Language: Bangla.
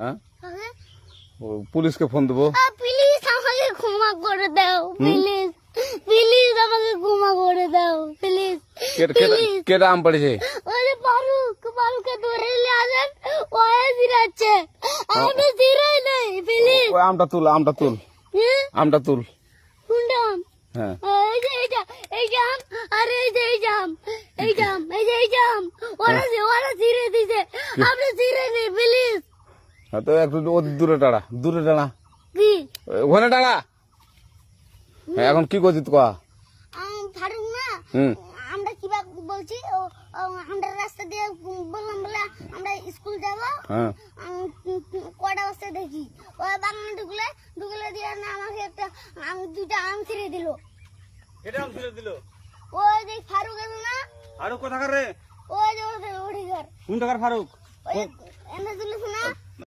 হ্যাঁ কাকে? পুলিশকে ফোন দেবো। প্লিজ আমাকে ক্ষমা করে দাও, প্লিজ প্লিজ আমাকে ক্ষমা করে দাও, প্লিজ প্লিজ। কেটা আম পড়েছে? ওই যে ফারুককে ধরে নিয়ে আসেন, ও জিরাচ্ছে, আমি জিরাই নাই, প্লিজ। ওই আমটা তুল আমটা তুল কোনটা আম? হ্যাঁ এই যে এই জাম, আর এই যে এই জাম, এই জাম, ওরা জিরে দিছে, আপনি জিরে নেই, প্লিজ। হ্যাঁ, তো একটু দূরে টাড়া কি ওখানে টাড়া। হ্যাঁ, এখন কি করছিস কয়া? ফারুক না, হুম আমরা কিবা বলছি, আমরা রাস্তা দিয়ে বললাম বলে আমরা স্কুল যাব, হ্যাঁ কটা বস্তা দেখি ওই বাগানে ঢুকলে দিয়ে না আমাকে দুইটা আম ছিঁড়ে দিল। কেটা আম ছিঁড়ে দিল? ওই যে ফারুক আছে না, ফারুক কোথাকার রে? ওই যে ওঠি ঘর, কোন টাকার ফারুক? ওই এনে তুলিস না,